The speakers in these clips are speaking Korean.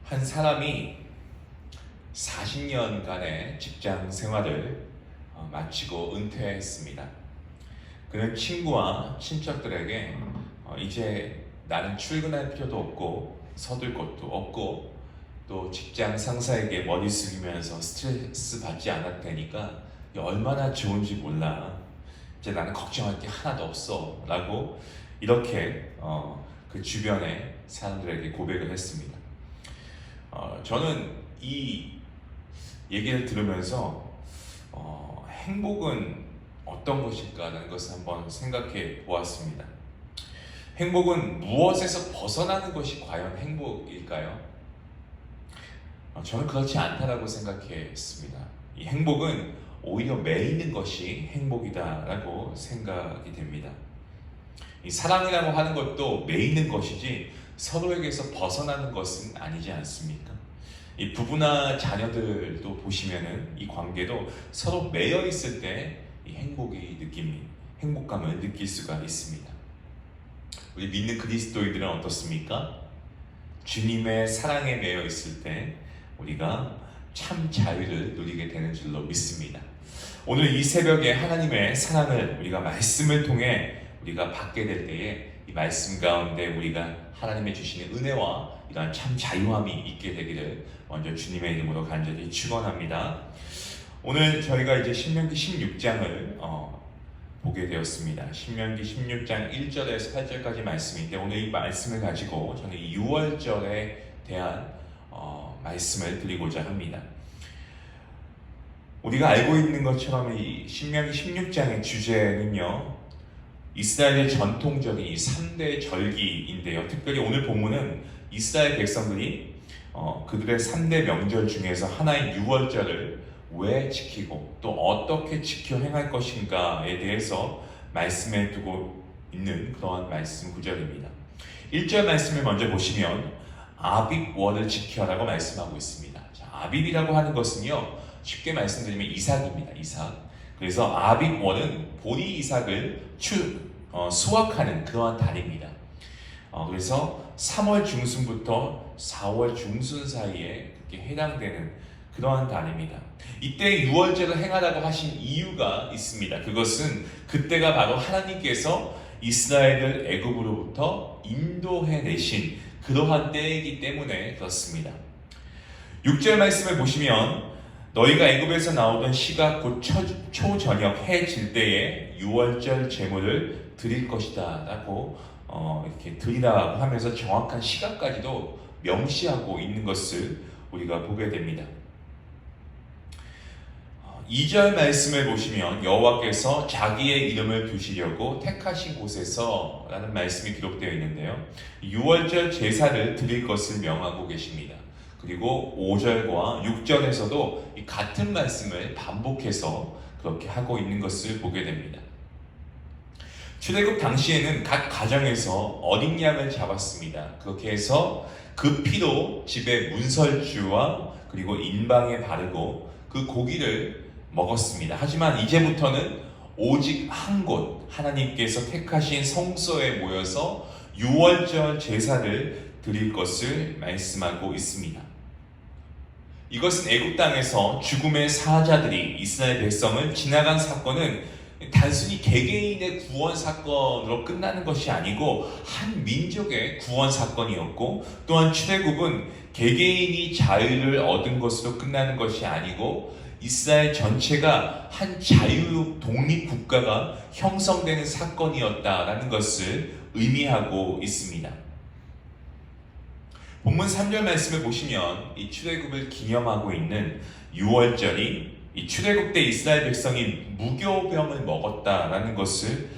한 사람이 40년간의 직장 생활을 마치고 은퇴했습니다. 그는 친구와 친척들에게 이제 나는 출근할 필요도 없고 서둘 것도 없고 또 직장 상사에게 머리 숙이면서 스트레스 받지 않아도 되니까 얼마나 좋은지 몰라. 이제 나는 걱정할 게 하나도 없어 라고 이렇게 그 주변의 사람들에게 고백을 했습니다. 저는 이 얘기를 들으면서 행복은 어떤 것일까라는 것을 한번 생각해 보았습니다. 행복은 무엇에서 벗어나는 것이 과연 행복일까요? 저는 그렇지 않다라고 생각했습니다. 이 행복은 오히려 매이는 것이 행복이다라고 생각이 됩니다. 이 사랑이라고 하는 것도 매이는 것이지 서로에게서 벗어나는 것은 아니지 않습니까? 이 부부나 자녀들도 보시면은 이 관계도 서로 매여 있을 때 이 행복감을 느낄 수가 있습니다. 우리 믿는 그리스도인들은 어떻습니까? 주님의 사랑에 매여 있을 때 우리가 참 자유를 누리게 되는 줄로 믿습니다. 오늘 이 새벽에 하나님의 사랑을 우리가 말씀을 통해 우리가 받게 될 때에 이 말씀 가운데 우리가 하나님의 주시는 은혜와 이러한 참 자유함이 있게 되기를 먼저 주님의 이름으로 간절히 축원합니다. 오늘 저희가 이제 신명기 16장을 보게 되었습니다. 신명기 16장 1절에서 8절까지 말씀인데 오늘 이 말씀을 가지고 저는 이 6월절에 대한 말씀을 드리고자 합니다. 우리가 알고 있는 것처럼 이 신명기 16장의 주제는요, 이스라엘의 전통적인 이 3대 절기인데요. 특별히 오늘 본문은 이스라엘 백성들이 그들의 3대 명절 중에서 하나인 6월절을 왜 지키고 또 어떻게 지켜 행할 것인가에 대해서 말씀해 두고 있는 그러한 말씀 구절입니다. 1절 말씀을 먼저 보시면 아빕월을 지켜라고 말씀하고 있습니다. 자, 아빕이라고 하는 것은요, 쉽게 말씀드리면 이삭입니다. 이삭. 그래서 아빕월은 보리 이삭을 수확하는 그러한 달입니다. 그래서 3월 중순부터 4월 중순 사이에 그렇게 해당되는 그러한 달입니다. 이때 6월절을 행하라고 하신 이유가 있습니다. 그것은 그때가 바로 하나님께서 이스라엘을 애굽으로부터 인도해내신 그러한 때이기 때문에 그렇습니다. 6절 말씀을 보시면 너희가 애굽에서 나오던 시각 곧 초저녁 해 질 때에 6월절 제물을 드릴 것이다 라고 이렇게 드리라고 하면서 정확한 시각까지도 명시하고 있는 것을 우리가 보게 됩니다. 2절 말씀을 보시면 여호와께서 자기의 이름을 두시려고 택하신 곳에서 라는 말씀이 기록되어 있는데요, 6월절 제사를 드릴 것을 명하고 계십니다. 그리고 5절과 6절에서도 이 같은 말씀을 반복해서 그렇게 하고 있는 것을 보게 됩니다. 출애굽 당시에는 각 가정에서 어린 양을 잡았습니다. 그렇게 해서 그 피로 집의 문설주와 그리고 인방에 바르고 그 고기를 먹었습니다. 하지만 이제부터는 오직 한 곳 하나님께서 택하신 성소에 모여서 6월절 제사를 드릴 것을 말씀하고 있습니다. 이것은 애굽 땅에서 죽음의 사자들이 이스라엘 백성을 지나간 사건은 단순히 개개인의 구원 사건으로 끝나는 것이 아니고 한 민족의 구원 사건이었고, 또한 출애굽은 개개인이 자유를 얻은 것으로 끝나는 것이 아니고 이스라엘 전체가 한 자유 독립 국가가 형성되는 사건이었다라는 것을 의미하고 있습니다. 본문 3절 말씀을 보시면 이 출애굽을 기념하고 있는 6월절이 이 출애굽 때 이스라엘 백성이 무교병을 먹었다라는 것을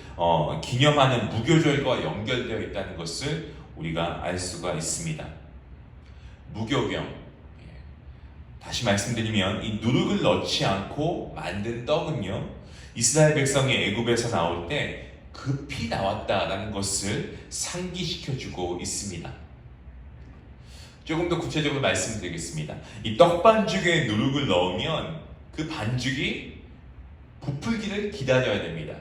기념하는 무교절과 연결되어 있다는 것을 우리가 알 수가 있습니다. 무교병, 다시 말씀드리면 이 누룩을 넣지 않고 만든 떡은요, 이스라엘 백성이 애굽에서 나올 때 급히 나왔다라는 것을 상기시켜주고 있습니다. 조금 더 구체적으로 말씀드리겠습니다. 이 떡반죽에 누룩을 넣으면 그 반죽이 부풀기를 기다려야 됩니다.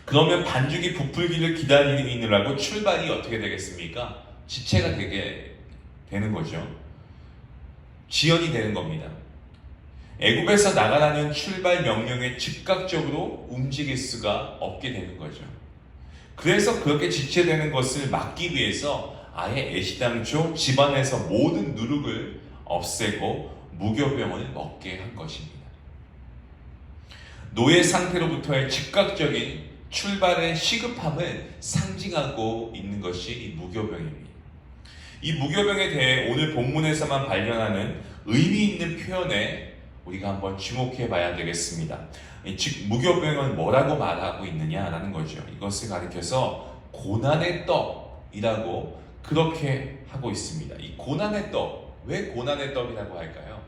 그러면 반죽이 부풀기를 기다리느라고 출발이 어떻게 되겠습니까? 지체가 되게 되는 거죠. 지연이 되는 겁니다. 애굽에서 나가라는 출발 명령에 즉각적으로 움직일 수가 없게 되는 거죠. 그래서 그렇게 지체되는 것을 막기 위해서 아예 애시당초 집안에서 모든 누룩을 없애고 무교병을 먹게 한 것입니다. 노예 상태로부터의 즉각적인 출발의 시급함을 상징하고 있는 것이 이 무교병입니다. 이 무교병에 대해 오늘 본문에서만 발견하는 의미 있는 표현에 우리가 한번 주목해 봐야 되겠습니다. 즉 무교병은 뭐라고 말하고 있느냐라는 거죠. 이것을 가리켜서 고난의 떡이라고 그렇게 하고 있습니다. 이 고난의 떡, 왜 고난의 떡이라고 할까요?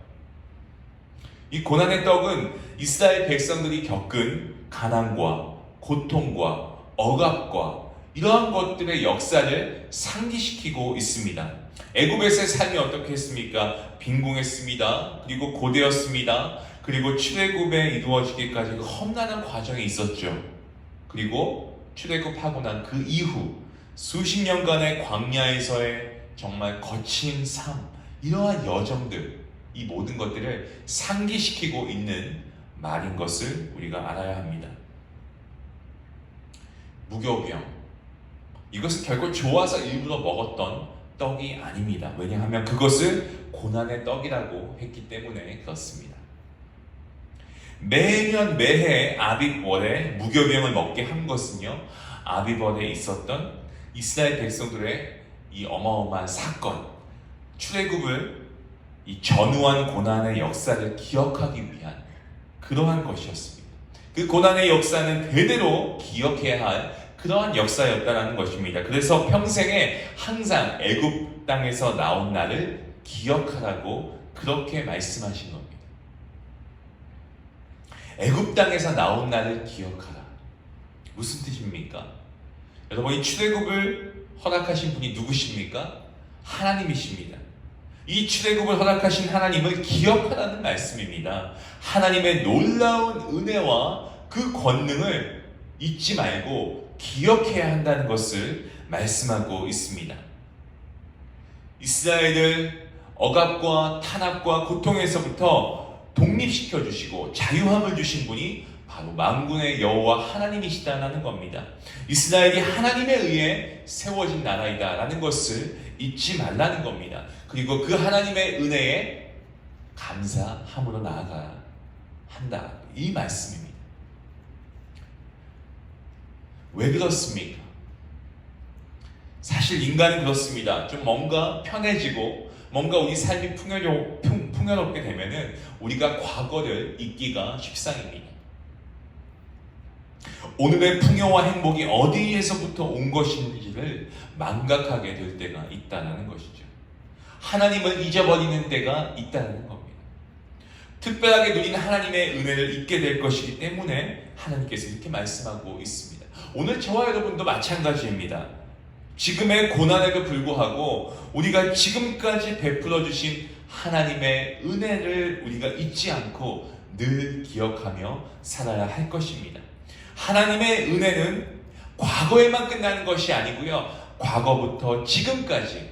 이 고난의 떡은 이스라엘 백성들이 겪은 가난과 고통과 억압과 이러한 것들의 역사를 상기시키고 있습니다. 애굽에서의 삶이 어떻게 했습니까? 빈궁했습니다. 그리고 고되었습니다. 그리고 출애굽에 이루어지기까지 그 험난한 과정이 있었죠. 그리고 출애굽하고 난 그 이후 수십 년간의 광야에서의 정말 거친 삶, 이러한 여정들, 이 모든 것들을 상기시키고 있는 말인 것을 우리가 알아야 합니다. 무교병, 이것은 결코 좋아서 일부러 먹었던 떡이 아닙니다. 왜냐하면 그것을 고난의 떡이라고 했기 때문에 그렇습니다. 매년 매해 아비벌에 무교병을 먹게 한 것은요, 아비벌에 있었던 이스라엘 백성들의 이 어마어마한 사건, 출애굽을 이 전후한 고난의 역사를 기억하기 위한 그러한 것이었습니다. 그 고난의 역사는 대대로 기억해야 할 그러한 역사였다는 것입니다. 그래서 평생에 항상 애굽 땅에서 나온 날을 기억하라고 그렇게 말씀하신 겁니다. 애굽 땅에서 나온 날을 기억하라. 무슨 뜻입니까? 여러분, 이 출애굽을 허락하신 분이 누구십니까? 하나님이십니다. 이 출애굽을 허락하신 하나님을 기억하라는 말씀입니다. 하나님의 놀라운 은혜와 그 권능을 잊지 말고 기억해야 한다는 것을 말씀하고 있습니다. 이스라엘을 억압과 탄압과 고통에서부터 독립시켜 주시고 자유함을 주신 분이 바로 만군의 여호와 하나님이시다라는 겁니다. 이스라엘이 하나님에 의해 세워진 나라이다라는 것을 잊지 말라는 겁니다. 그리고 그 하나님의 은혜에 감사함으로 나아가야 한다, 이 말씀입니다. 왜 그렇습니까? 사실 인간은 그렇습니다. 좀 뭔가 편해지고 뭔가 우리 삶이 풍요롭게 되면은 우리가 과거를 잊기가 십상입니다. 오늘의 풍요와 행복이 어디에서부터 온 것인지를 망각하게 될 때가 있다는 것이죠. 하나님을 잊어버리는 때가 있다는 겁니다. 특별하게 누린 하나님의 은혜를 잊게 될 것이기 때문에 하나님께서 이렇게 말씀하고 있습니다. 오늘 저와 여러분도 마찬가지입니다. 지금의 고난에도 불구하고 우리가 지금까지 베풀어 주신 하나님의 은혜를 우리가 잊지 않고 늘 기억하며 살아야 할 것입니다. 하나님의 은혜는 과거에만 끝나는 것이 아니고요, 과거부터 지금까지,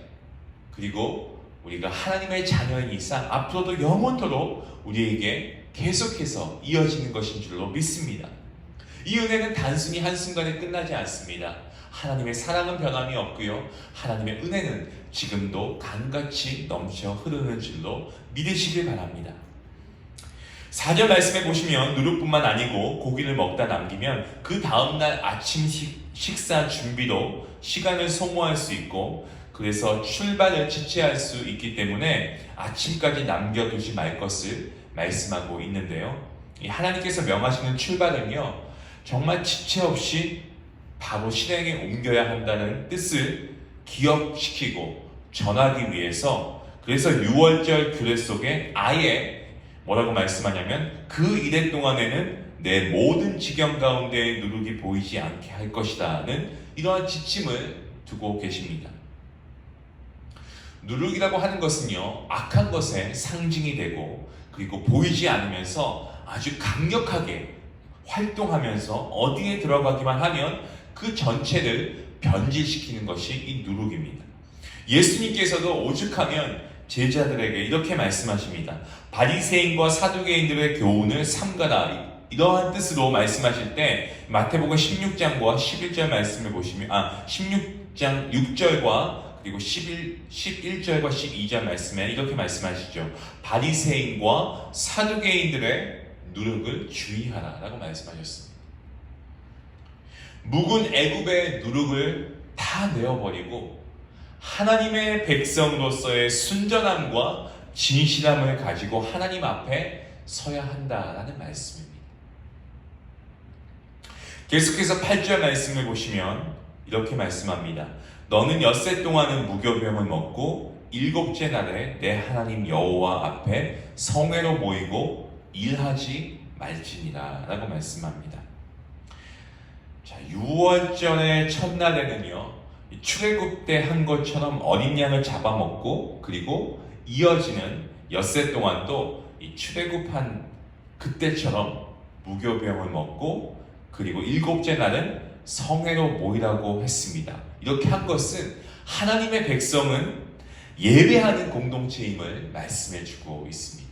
그리고 우리가 하나님의 자녀인 이상 앞으로도 영원토록 우리에게 계속해서 이어지는 것인 줄로 믿습니다. 이 은혜는 단순히 한순간에 끝나지 않습니다. 하나님의 사랑은 변함이 없고요, 하나님의 은혜는 지금도 강같이 넘쳐 흐르는 줄로 믿으시길 바랍니다. 4절 말씀에 보시면 누룩뿐만 아니고 고기를 먹다 남기면 그 다음날 아침 식사 준비도 시간을 소모할 수 있고, 그래서 출발을 지체할 수 있기 때문에 아침까지 남겨두지 말 것을 말씀하고 있는데요, 이 하나님께서 명하시는 출발은요, 정말 지체 없이 바로 실행에 옮겨야 한다는 뜻을 기억시키고 전하기 위해서, 그래서 6월절 규례 속에 아예 뭐라고 말씀하냐면 그 이래 동안에는 내 모든 지경 가운데 누룩이 보이지 않게 할 것이다는 이러한 지침을 두고 계십니다. 누룩이라고 하는 것은요, 악한 것의 상징이 되고, 그리고 보이지 않으면서 아주 강력하게 활동하면서 어디에 들어가기만 하면 그 전체를 변질시키는 것이 이 누룩입니다. 예수님께서도 오죽하면 제자들에게 이렇게 말씀하십니다. 바리새인과 사두개인들의 교훈을 삼가라. 이러한 뜻으로 말씀하실 때 마태복음 16장과 11절 말씀을 보시면 16장 6절과 그리고 11절과 12절 말씀에 이렇게 말씀하시죠. 바리새인과 사두개인들의 누룩을 주의하라 라고 말씀하셨습니다. 묵은 애굽의 누룩을 다 내어버리고 하나님의 백성으로서의 순전함과 진실함을 가지고 하나님 앞에 서야 한다라는 말씀입니다. 계속해서 8절 말씀을 보시면 이렇게 말씀합니다. 너는 엿새 동안은 무교병을 먹고 일곱째 날에 내 하나님 여호와 앞에 성회로 모이고 일하지 말지니라 라고 말씀합니다. 자, 6월절의 첫날에는요, 출애굽 때 한 것처럼 어린 양을 잡아먹고 그리고 이어지는 엿새 동안도 이 출애굽한 그때처럼 무교병을 먹고 그리고 일곱째 날은 성회로 모이라고 했습니다. 이렇게 한 것은 하나님의 백성은 예배하는 공동체임을 말씀해주고 있습니다.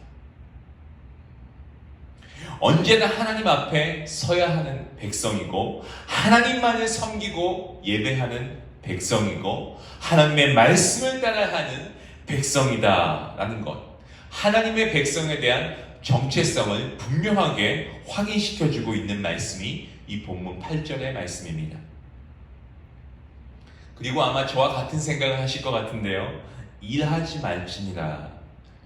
언제나 하나님 앞에 서야 하는 백성이고 하나님만을 섬기고 예배하는 백성이고 하나님의 말씀을 따라하는 백성이다라는 것, 하나님의 백성에 대한 정체성을 분명하게 확인시켜주고 있는 말씀이 이 본문 8절의 말씀입니다. 그리고 아마 저와 같은 생각을 하실 것 같은데요. 일하지 말지니라.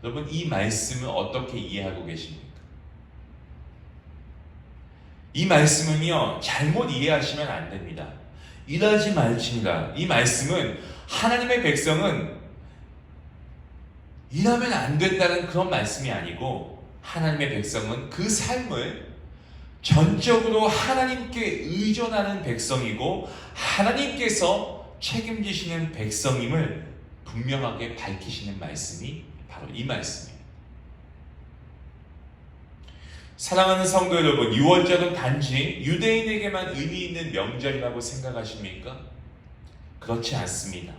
여러분, 이 말씀을 어떻게 이해하고 계십니까? 이 말씀은요, 잘못 이해하시면 안 됩니다. 일하지 말지니라. 이 말씀은 하나님의 백성은 일하면 안 된다는 그런 말씀이 아니고 하나님의 백성은 그 삶을 전적으로 하나님께 의존하는 백성이고 하나님께서 책임지시는 백성임을 분명하게 밝히시는 말씀이 바로 이 말씀입니다. 사랑하는 성도 여러분, 6월절은 단지 유대인에게만 의미 있는 명절이라고 생각하십니까? 그렇지 않습니다.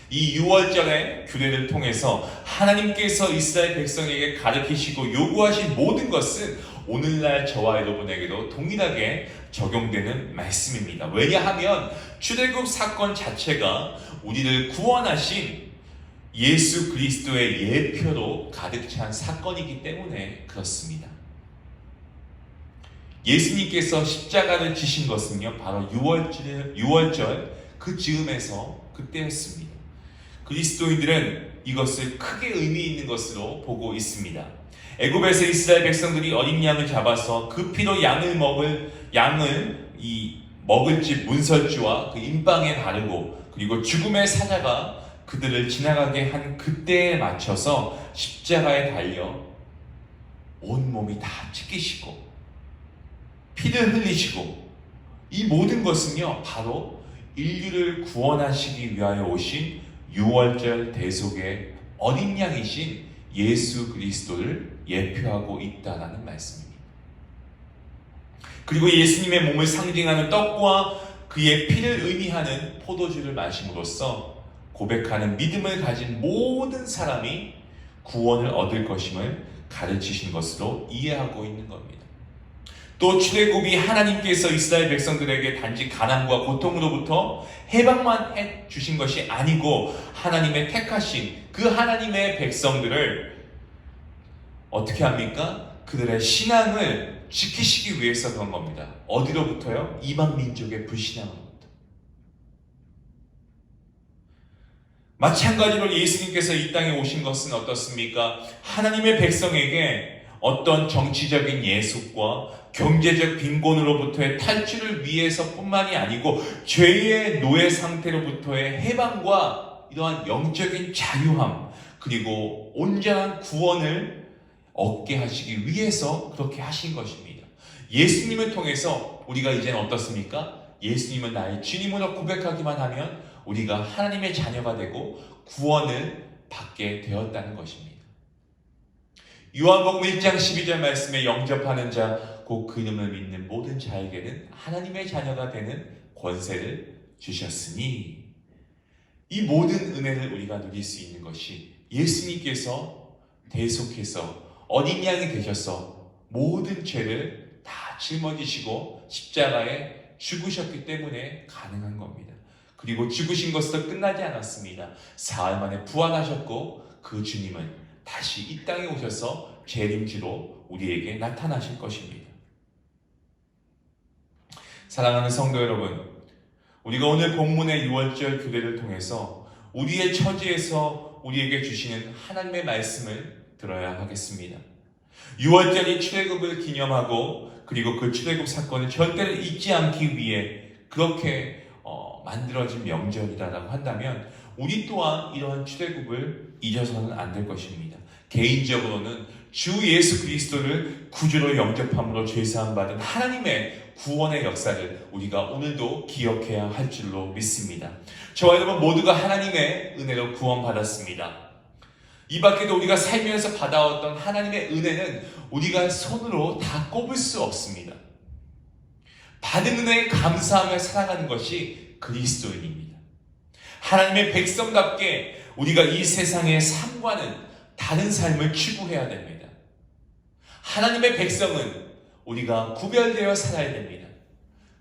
이 6월절의 규례를 통해서 하나님께서 이스라엘 백성에게 가르치시고 요구하신 모든 것은 오늘날 저와 여러분에게도 동일하게 적용되는 말씀입니다. 왜냐하면 출애굽 사건 자체가 우리를 구원하신 예수 그리스도의 예표로 가득 찬 사건이기 때문에 그렇습니다. 예수님께서 십자가를 지신 것은요, 바로 6월절 그 즈음에서 그때였습니다. 그리스도인들은 이것을 크게 의미 있는 것으로 보고 있습니다. 애굽에서 이스라엘 백성들이 어린 양을 잡아서 그 피로 양을 먹을 집 문설주와 그 임방에 바르고 그리고 죽음의 사자가 그들을 지나가게 한 그때에 맞춰서 십자가에 달려 온몸이 다 찢기시고 피를 흘리시고 이 모든 것은요, 바로 인류를 구원하시기 위하여 오신 6월절 대속의 어린 양이신 예수 그리스도를 예표하고 있다라는 말씀입니다. 그리고 예수님의 몸을 상징하는 떡과 그의 피를 의미하는 포도주를 마심으로써 고백하는 믿음을 가진 모든 사람이 구원을 얻을 것임을 가르치신 것으로 이해하고 있는 겁니다. 또 출애굽이 하나님께서 이스라엘 백성들에게 단지 가난과 고통으로부터 해방만 해주신 것이 아니고 하나님의 택하신 그 하나님의 백성들을 어떻게 합니까? 그들의 신앙을 지키시기 위해서 그런 겁니다. 어디로부터요? 이방 민족의 불신앙으로부터. 마찬가지로 예수님께서 이 땅에 오신 것은 어떻습니까? 하나님의 백성에게 어떤 정치적인 예속과 경제적 빈곤으로부터의 탈출을 위해서뿐만이 아니고 죄의 노예 상태로부터의 해방과 이러한 영적인 자유함 그리고 온전한 구원을 얻게 하시기 위해서 그렇게 하신 것입니다. 예수님을 통해서 우리가 이제는 어떻습니까? 예수님은 나의 주님으로 고백하기만 하면 우리가 하나님의 자녀가 되고 구원을 받게 되었다는 것입니다. 요한복음 1장 12절 말씀에 영접하는 자 곧 그 이름을 믿는 모든 자에게는 하나님의 자녀가 되는 권세를 주셨으니 이 모든 은혜를 우리가 누릴 수 있는 것이 예수님께서 대속해서 어린 양이 되셔서 모든 죄를 다 짊어지시고 십자가에 죽으셨기 때문에 가능한 겁니다. 그리고 죽으신 것으로 끝나지 않았습니다. 사흘 만에 부활하셨고 그 주님은 다시 이 땅에 오셔서 재림지로 우리에게 나타나실 것입니다. 사랑하는 성도 여러분, 우리가 오늘 본문의 6월절 교례를 통해서 우리의 처지에서 우리에게 주시는 하나님의 말씀을 들어야 하겠습니다. 6월절이 출애굽을 기념하고 그리고 그 출애굽 사건을 절대로 잊지 않기 위해 그렇게 만들어진 명절이라고 한다면 우리 또한 이러한 출애굽을 잊어서는 안 될 것입니다. 개인적으로는 주 예수 그리스도를 구주로 영접함으로 죄사함 받은 하나님의 구원의 역사를 우리가 오늘도 기억해야 할 줄로 믿습니다. 저와 여러분 모두가 하나님의 은혜로 구원받았습니다. 이 밖에도 우리가 살면서 받아왔던 하나님의 은혜는 우리가 손으로 다 꼽을 수 없습니다. 받은 은혜에 감사하며 살아가는 것이 그리스도인입니다. 하나님의 백성답게 우리가 이 세상의 삶과는 다른 삶을 추구해야 됩니다. 하나님의 백성은 우리가 구별되어 살아야 됩니다.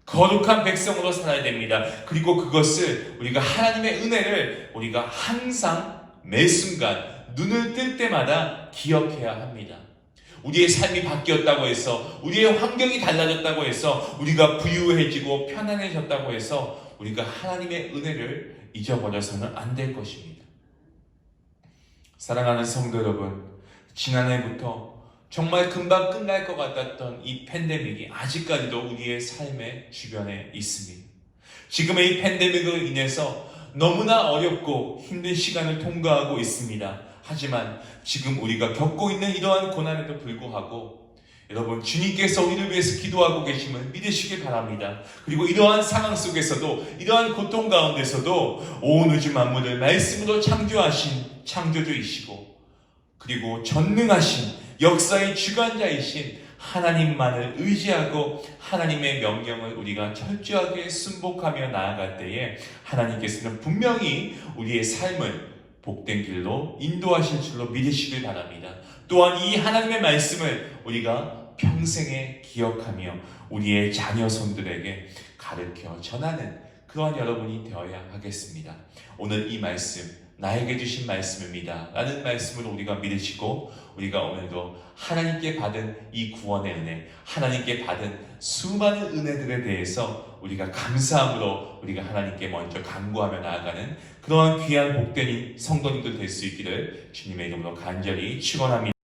거룩한 백성으로 살아야 됩니다. 그리고 그것을 우리가 하나님의 은혜를 우리가 항상 매 순간 눈을 뜰 때마다 기억해야 합니다. 우리의 삶이 바뀌었다고 해서 우리의 환경이 달라졌다고 해서 우리가 부유해지고 편안해졌다고 해서 우리가 하나님의 은혜를 잊어버려서는 안 될 것입니다. 사랑하는 성도 여러분, 지난해부터 정말 금방 끝날 것 같았던 이 팬데믹이 아직까지도 우리의 삶의 주변에 있습니다. 지금의 이 팬데믹으로 인해서 너무나 어렵고 힘든 시간을 통과하고 있습니다. 하지만 지금 우리가 겪고 있는 이러한 고난에도 불구하고 여러분 주님께서 우리를 위해서 기도하고 계심을 믿으시길 바랍니다. 그리고 이러한 상황 속에서도 이러한 고통 가운데서도 온 우주 만물을 말씀으로 창조하신 창조주이시고 그리고 전능하신 역사의 주관자이신 하나님만을 의지하고 하나님의 명령을 우리가 철저하게 순복하며 나아갈 때에 하나님께서는 분명히 우리의 삶을 복된 길로 인도하실 줄로 믿으시길 바랍니다. 또한 이 하나님의 말씀을 우리가 평생에 기억하며 우리의 자녀 손들에게 가르쳐 전하는 그러한 여러분이 되어야 하겠습니다. 오늘 이 말씀 나에게 주신 말씀입니다 라는 말씀을 우리가 믿으시고 우리가 오늘도 하나님께 받은 이 구원의 은혜, 하나님께 받은 수많은 은혜들에 대해서 우리가 감사함으로 우리가 하나님께 먼저 간구하며 나아가는 그러한 귀한 복된 성도님들 될 수 있기를 주님의 이름으로 간절히 축원합니다.